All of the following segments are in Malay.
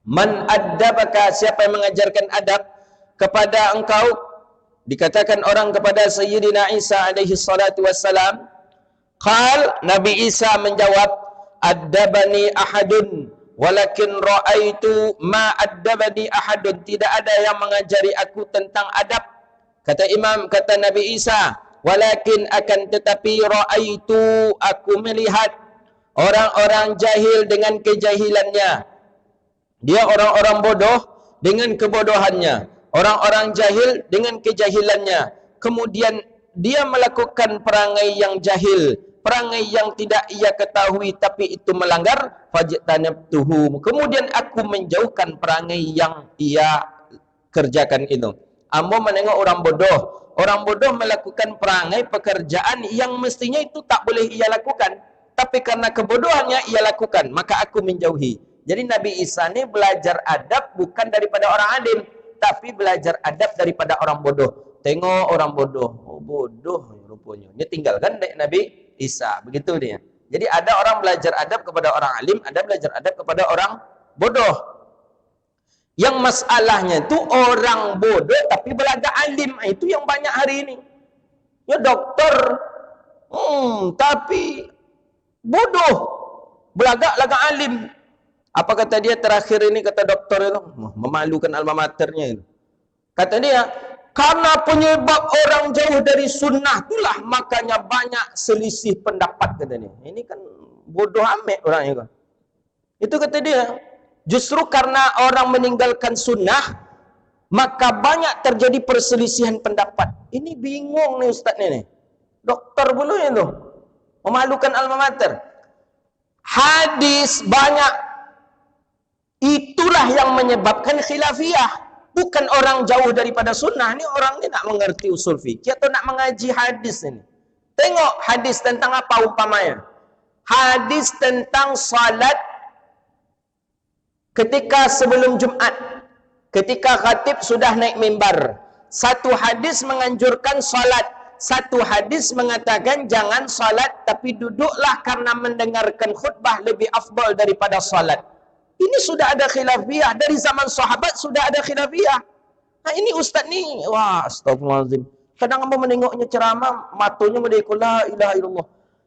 Man addabaka, siapa yang mengajarkan adab kepada engkau? Dikatakan orang kepada Sayyidina Isa alaihi salatu wassalam. Qal, Nabi Isa menjawab, addabani ahadun walakin ra'aitu ma addabani ahadun. Tidak ada yang mengajari aku tentang adab. Kata Nabi Isa, walakin akan tetapi ra'aitu, aku melihat orang-orang jahil dengan kejahilannya. Dia orang-orang bodoh dengan kebodohannya, orang-orang jahil dengan kejahilannya. Kemudian dia melakukan perangai yang jahil, perangai yang tidak ia ketahui tapi itu melanggar, fajtanabtuhu. Kemudian aku menjauhkan perangai yang ia kerjakan itu. Ambo menengok orang bodoh melakukan perangai pekerjaan yang mestinya itu tak boleh ia lakukan, tapi karena kebodohannya ia lakukan, maka aku menjauhi. Jadi Nabi Isa ini belajar adab bukan daripada orang alim, tapi belajar adab daripada orang bodoh. Tengok orang bodoh, oh bodoh rupanya. Dia tinggalkan Nabi Isa, begitu dia. Jadi ada orang belajar adab kepada orang alim, ada belajar adab kepada orang bodoh. Yang masalahnya itu orang bodoh tapi belaga alim, itu yang banyak hari ini. Ya doktor, tapi bodoh, belaga alim. Apa kata dia terakhir ini, kata doktor itu, memalukan alma maternya itu. Kata dia, karena penyebab orang jauh dari sunnah itulah makanya banyak selisih pendapat, kata dia. Ini kan bodoh amat orangnya kan. Itu kata dia, justru karena orang meninggalkan sunnah maka banyak terjadi perselisihan pendapat. Ini bingung nih ustaz nih. Doktor pula itu. Memalukan alma mater. Hadis banyak. Itulah yang menyebabkan khilafiyah. Bukan orang jauh daripada sunnah. Ini orang ini nak mengerti usul fikih atau nak mengaji hadis ini. Tengok hadis tentang apa umpamanya. Hadis tentang salat ketika sebelum Jumat. Ketika khatib sudah naik mimbar. Satu hadis menganjurkan salat. Satu hadis mengatakan jangan salat tapi duduklah karena mendengarkan khutbah lebih afdal daripada salat. Ini sudah ada khilafiyah. Dari zaman sahabat sudah ada khilafiyah. Nah ini ustaz ni, wah astagfirullahaladzim. Kadang hamba menengoknya ceramah, matanya mendekor la ilaha illallah.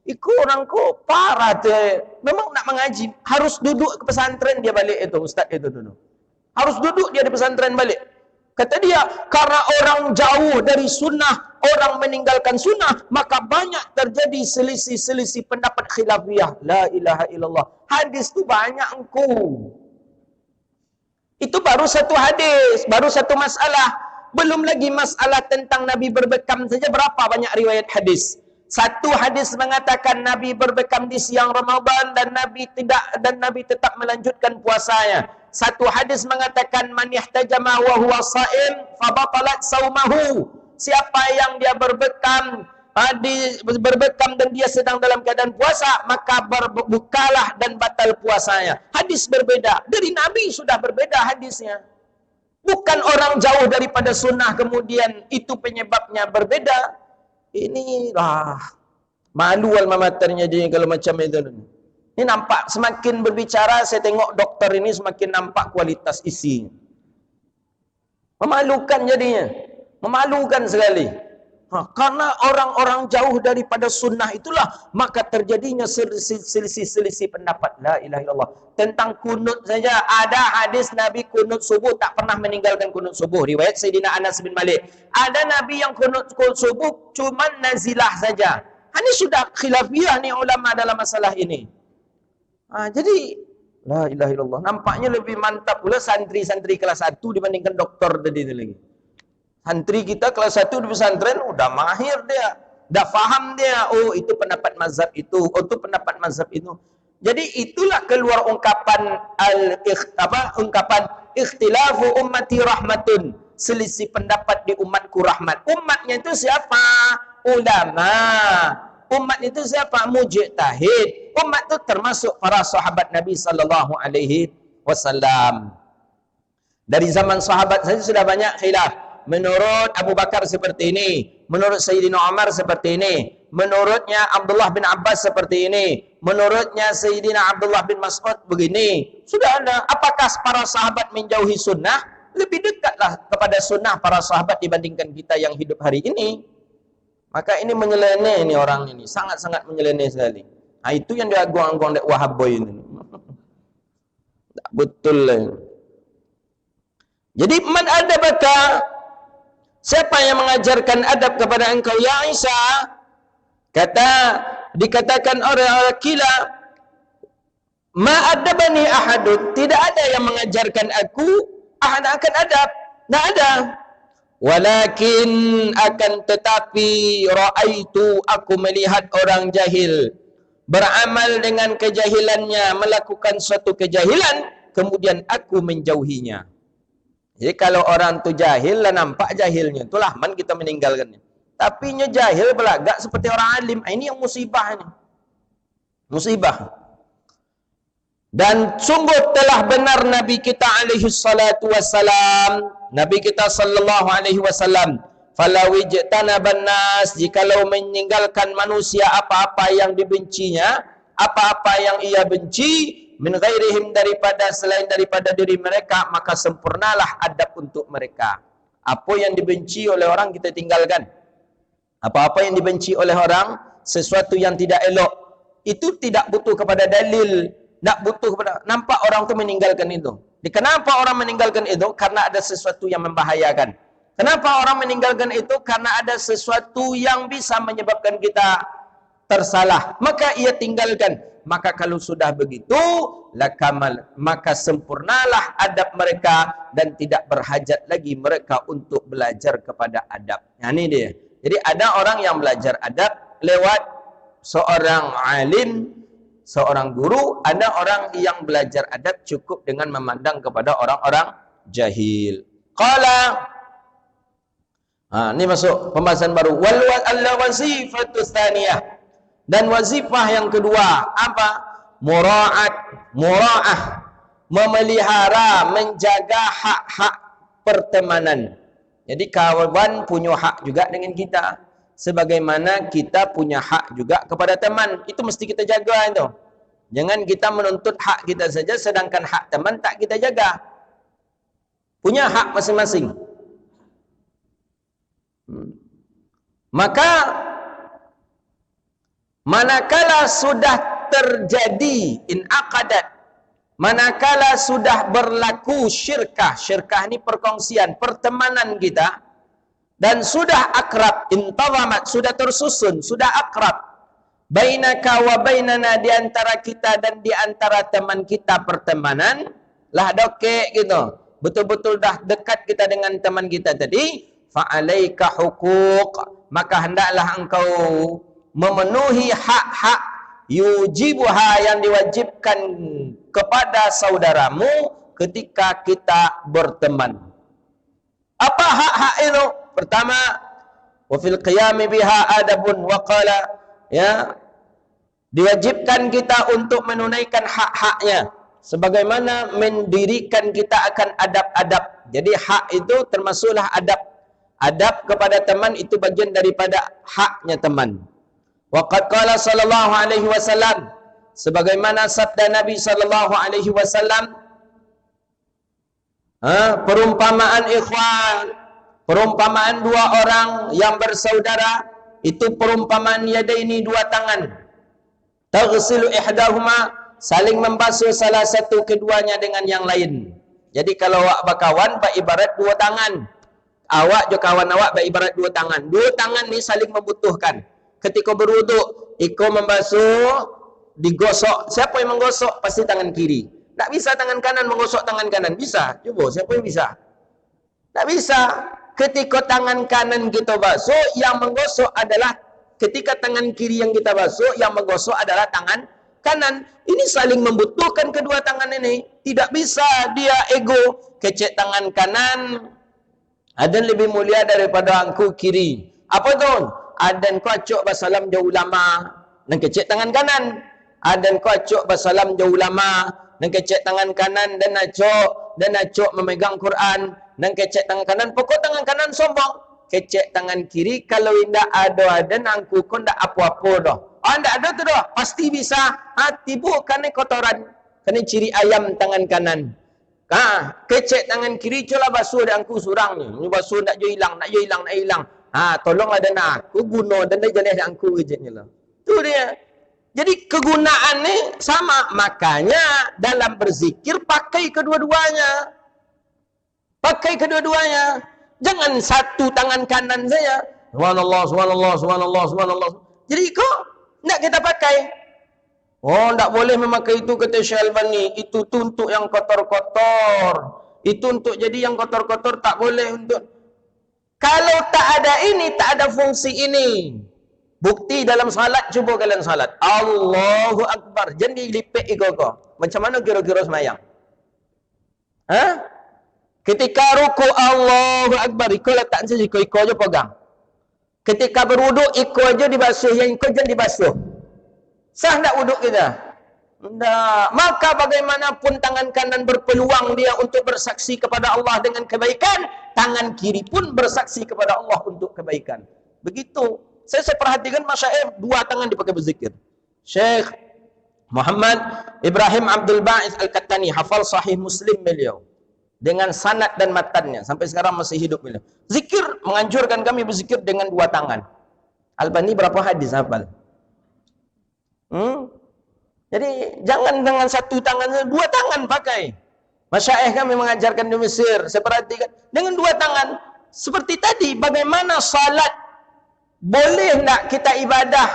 Iku orang ko parah tu. Memang nak mengaji, harus duduk ke pesantren dia balik itu, ustaz itu dulu. Harus duduk dia di pesantren balik. Kata dia, karena orang jauh dari sunnah, orang meninggalkan sunnah, maka banyak terjadi selisih-selisih pendapat khilafiyah. La ilaha illallah. Hadis tu banyak engkau. Itu baru satu hadis, baru satu masalah. Belum lagi masalah tentang Nabi berbekam saja, berapa banyak riwayat hadis. Satu hadis mengatakan Nabi berbekam di siang Ramadan dan Nabi tetap melanjutkan puasanya. Satu hadis mengatakan man yahtajama wa huwa sha'im fa batalat saumahu. Siapa yang dia berbekam dan dia sedang dalam keadaan puasa, maka berbukalah dan batal puasanya. Hadis berbeda. Dari Nabi sudah berbeda hadisnya. Bukan orang jauh daripada sunnah kemudian itu penyebabnya berbeda. Inilah malu alma maternya dia kalau macam itu. Ini nampak semakin berbicara, saya tengok dokter ini semakin nampak kualitas isinya. Memalukan jadinya. Memalukan sekali. Karena orang-orang jauh daripada sunnah itulah maka terjadinya selisih-selisih pendapat. La ilaha illallah. Tentang kunut saja ada hadis Nabi kunut subuh tak pernah meninggalkan kunut subuh. Riwayat Sayyidina Anas bin Malik. Ada Nabi yang kunut subuh cuma nazilah saja. Ini sudah khilafiyah nih ulama dalam masalah ini. Jadi la ilaha illallah. Nampaknya lebih mantap pula santri-santri kelas 1 dibandingkan doktor tadi itu lagi. Santri kita kelas 1 di pesantren udah mahir dia, dah faham dia. Oh itu pendapat mazhab itu, oh itu pendapat mazhab itu. Jadi itulah keluar ungkapan ikhtilafu ummati rahmatun. Selisih pendapat di umatku rahmat. Umatnya itu siapa? Ulama. Umat itu siapa? Mujtahid. Umat itu termasuk para sahabat Nabi sallallahu alaihi wasallam. Dari zaman sahabat saja sudah banyak khilaf. Menurut Abu Bakar seperti ini, menurut Sayyidina Umar seperti ini, menurutnya Abdullah bin Abbas seperti ini, menurutnya Sayyidina Abdullah bin Mas'ud begini. Sudah ada. Apakah para sahabat menjauhi sunnah? Lebih dekatlah kepada sunnah para sahabat dibandingkan kita yang hidup hari ini. Maka ini menyeleneh ini orang ini, sangat-sangat menyeleneh sekali. Nah, itu yang diagung-agung oleh Wahaboy ini. Tak betul lah. Jadi man adabaka, siapa yang mengajarkan adab kepada engkau ya Isa? Dikatakan orang kila, ma adabani ahadun, tidak ada yang mengajarkan aku akan adab. Tidak ada. Walakin akan tetapi ra'aitu, aku melihat orang jahil beramal dengan kejahilannya, melakukan suatu kejahilan, kemudian aku menjauhinya. Jadi kalau orang tu jahil lah, nampak jahilnya, itulah man kita meninggalkannya. Tapi nya jahil belagak seperti orang alim. Ini yang musibah ini. Musibah. Dan sungguh telah benar Nabi kita alaihi salatu wassalam, Nabi kita sallallahu alaihi wasallam, falawijtanaban nas, jikalau meninggalkan manusia apa-apa yang dibencinya, apa-apa yang ia benci, min ghairihim, daripada selain daripada diri mereka, maka sempurnalah adab untuk mereka. Apa yang dibenci oleh orang kita tinggalkan. Apa-apa yang dibenci oleh orang, sesuatu yang tidak elok, itu tidak butuh kepada dalil, tak butuh kepada, nampak orang tu meninggalkan itu. Kenapa orang meninggalkan itu? Karena ada sesuatu yang membahayakan. Kenapa orang meninggalkan itu? Karena ada sesuatu yang bisa menyebabkan kita tersalah, maka ia tinggalkan. Maka kalau sudah begitu, lakamal, maka sempurnalah adab mereka dan tidak berhajat lagi mereka untuk belajar kepada adab. Nah, ini dia. Jadi ada orang yang belajar adab lewat seorang alim, seorang guru. Ada orang yang belajar adab cukup dengan memandang kepada orang-orang jahil. Qala, ini masuk pembahasan baru. Wal wazifatu tsaniyah. Dan wazifah yang kedua apa? Mura'ah, memelihara, menjaga hak-hak pertemanan. Jadi kawan punya hak juga dengan kita, sebagaimana kita punya hak juga kepada teman. Itu mesti kita jaga itu. Jangan kita menuntut hak kita saja, sedangkan hak teman tak kita jaga. Punya hak masing-masing. Maka manakala sudah terjadi inaqadat, manakala sudah berlaku syirkah, syirkah ini perkongsian, pertemanan kita, dan sudah akrab, intazamat, sudah tersusun, sudah akrab, bainaka wa bainana, di antara kita dan di antara teman kita pertemanan, lah dokek gitu, betul-betul dah dekat kita dengan teman kita tadi, fa'alaika huquq, maka hendaklah engkau memenuhi hak-hak yujibuha, yang diwajibkan kepada saudaramu ketika kita berteman. Apa hak-hak itu? Pertama, wa fil qiyami biha adabun, wa qala, ya, diwajibkan kita untuk menunaikan hak-haknya, sebagaimana mendirikan kita akan adab-adab. Jadi hak itu termasuklah adab. Adab kepada teman itu bagian daripada haknya teman. Waqad qala sallallahu alaihi wasallam, sebagaimana sabda Nabi sallallahu alaihi wasallam, perumpamaan ikhwan, perumpamaan dua orang yang bersaudara, itu perumpamaan yadaini, dua tangan. Taghsilu ihdahuma, saling membasuh salah satu keduanya dengan yang lain. Jadi kalau awak berkawan, beribarat dua tangan. Awak jo kawan awak beribarat dua tangan. Dua tangan ni saling membutuhkan. Ketika berwuduk, iko membasuh, digosok. Siapa yang menggosok? Pasti tangan kiri. Tak bisa tangan kanan menggosok tangan kanan. Bisa? Cuba, siapa yang bisa? Tak bisa. Ketika tangan kanan kita basuh, yang menggosok adalah, ketika tangan kiri yang kita basuh, yang menggosok adalah tangan kanan. Ini saling membutuhkan kedua tangan ini. Tidak bisa dia ego, kecek tangan kanan, ada lebih mulia daripada angku kiri. Apa tu? Adan kau acuk basalam jauh lama, dan kecek tangan kanan. Adan kau acuk basalam jauh lama, dan kecek tangan kanan, dan acuk memegang Quran, dan kecek tangan kanan. Pokok tangan kanan sombong, kecek tangan kiri, kalau tidak ada nangku kon ndak apa-apa dah. Ndak ada tu dah, pasti bisa. Tibu kan kotoran, kan ciri ayam tangan kanan. Kecek tangan kiri, coba basuh dan angku surang ni. Ni basuh nak jo hilang, nak hilang. Tolonglah dan aku guna dan dia jalan angku je lah. Tu dia. Jadi kegunaan ni sama. Makanya dalam berzikir pakai kedua-duanya. Pakai kedua-duanya. Jangan satu tangan kanan saja. Subhanallah, subhanallah, subhanallah, subhanallah. Jadi kok nak kita pakai? Tak boleh memakai itu, kata Syekh Albani. Itu untuk yang kotor-kotor. Itu untuk jadi yang kotor-kotor, tak boleh untuk. Kalau tak ada ini, tak ada fungsi ini. Bukti dalam salat, cuba kalian salat. Allahu Akbar. Jangan dilipik iko-iko. Macam mana kira-kira semayang? Ketika ruku Allahu Akbar, iko letak saja, iko aja pegang. Ketika berwuduk, iko aja dibasuh, yang iko jangan dibasuh. Sah tak wuduk kita? Tak. Maka bagaimanapun tangan kanan berpeluang dia untuk bersaksi kepada Allah dengan kebaikan, tangan kiri pun bersaksi kepada Allah untuk kebaikan. Begitu. Saya perhatikan masyayikh dua tangan dipakai berzikir. Syekh Muhammad Ibrahim Abdul Ba'is Al-Kattani, hafal sahih Muslim beliau. Dengan sanad dan matannya. Sampai sekarang masih hidup beliau. Zikir, menganjurkan kami berzikir dengan dua tangan. Albani berapa hadis hafal? Jadi jangan dengan satu tangan, dua tangan pakai. Masyayikh kami mengajarkan di Mesir, saya perhatikan dengan dua tangan. Seperti tadi, bagaimana salat boleh tak kita ibadah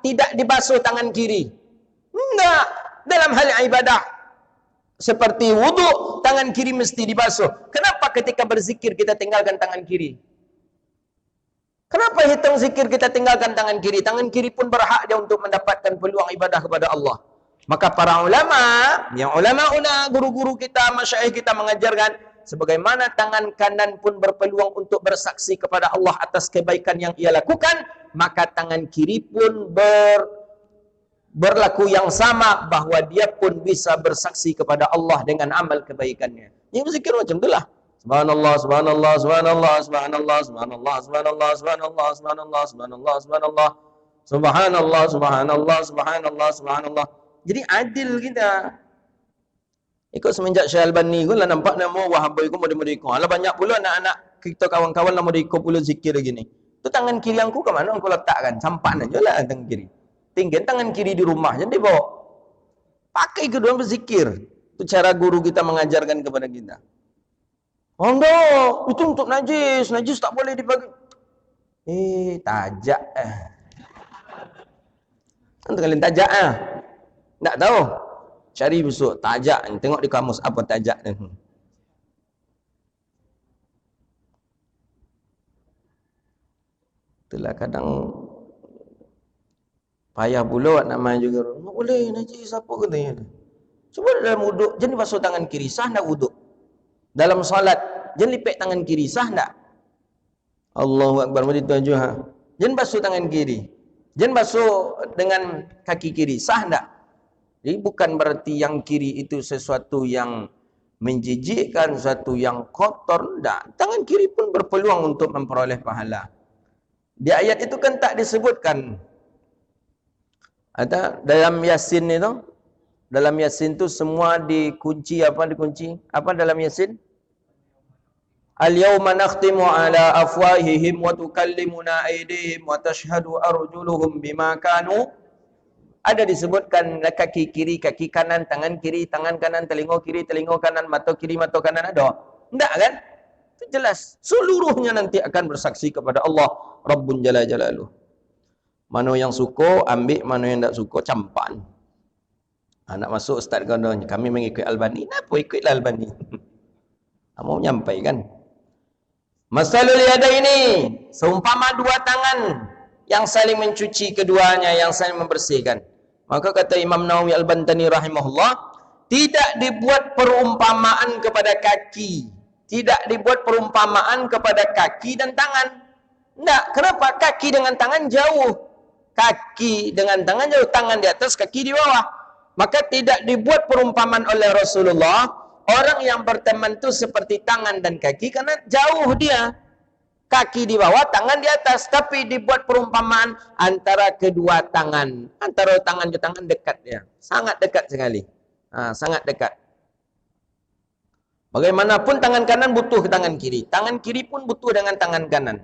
tidak dibasuh tangan kiri? Enggak. Dalam hal ibadah seperti wuduk, tangan kiri mesti dibasuh. Kenapa ketika berzikir kita tinggalkan tangan kiri? Kenapa hitung zikir kita tinggalkan tangan kiri? Tangan kiri pun berhak dia untuk mendapatkan peluang ibadah kepada Allah. Maka para ulama, yang ulama-una, guru-guru kita, masyayikh kita mengajarkan, sebagaimana tangan kanan pun berpeluang untuk bersaksi kepada Allah atas kebaikan yang ia lakukan, maka tangan kiri pun berlaku yang sama, bahwa dia pun bisa bersaksi kepada Allah dengan amal kebaikannya. Yang berzikir macam itulah. Subhanallah, subhanallah, subhanallah, subhanallah, subhanallah, subhanallah, subhanallah, subhanallah, subhanallah, subhanallah, subhanallah, subhanallah, subhanallah, subhanallah. Jadi adil kita. Ikut semenjak Syekh Albani pun lah nampak nama Wahabai ku mudah-mudah ikut. Alah banyak pula anak-anak kita kawan-kawan lah mudah ikut pula zikir gini. Tu tangan kiri aku ke mana aku letakkan? Sampan aja lah tangan kiri. Tinggal tangan kiri di rumah jadi bawa. Pakai kedua berzikir. Itu cara guru kita mengajarkan kepada kita. Oh enggak, itu untuk najis. Najis tak boleh dipakai. Tajak. Untuk kalian tajak tak tahu. Cari besok tajak. Tengok di kamus apa tajak ni. Itulah kadang payah pula nak main juga. Tak boleh najis apa katanya. Cuba dalam wuduk, jangan basuh tangan kiri. Sah nak wuduk? Dalam salat, jangan lipik tangan kiri. Sah tak? Allahu Akbar. Mari tuan juha. Jangan basuh tangan kiri. Jangan basuh dengan kaki kiri. Sah tak? Jadi bukan berarti yang kiri itu sesuatu yang menjijikkan, sesuatu yang kotor. Tak. Tangan kiri pun berpeluang untuk memperoleh pahala. Di ayat itu kan tak disebutkan. Ada dalam Yasin itu. Dalam Yasin itu semua dikunci. Apa dikunci? Apa dalam Yasin? Al-yawma nakhtimu ala afwahihim wa tukallimuna aydihim wa tashhadu arjuluhum bima kanu. Ada disebutkan kaki kiri, kaki kanan, tangan kiri, tangan kanan, telinga kiri, telinga kanan, mata kiri, mata kanan ada. Enggak kan? Itu jelas. Seluruhnya nanti akan bersaksi kepada Allah Rabbun Jalla Jalaluh. Mana yang suka ambil, mana yang tak suka campan. Nak masuk ustaz kononnya kami mengikut Albani. Kenapa ikutlah Albani? Mau menyampaikan. Masalul yada ini seumpama dua tangan yang saling mencuci keduanya, yang saling membersihkan. Maka kata Imam Nawawi Al-Bantani rahimahullah, tidak dibuat perumpamaan kepada kaki. Tidak dibuat perumpamaan kepada kaki dan tangan. Tidak. Kenapa? Kaki dengan tangan jauh. Kaki dengan tangan jauh. Tangan di atas, kaki di bawah. Maka tidak dibuat perumpamaan oleh Rasulullah. Orang yang berteman itu seperti tangan dan kaki karena jauh dia. Kaki di bawah, tangan di atas. Tapi dibuat perumpamaan antara kedua tangan. Antara tangan ke tangan dekat ya. Sangat dekat sekali. Sangat dekat. Bagaimanapun tangan kanan butuh ke tangan kiri. Tangan kiri pun butuh dengan tangan kanan.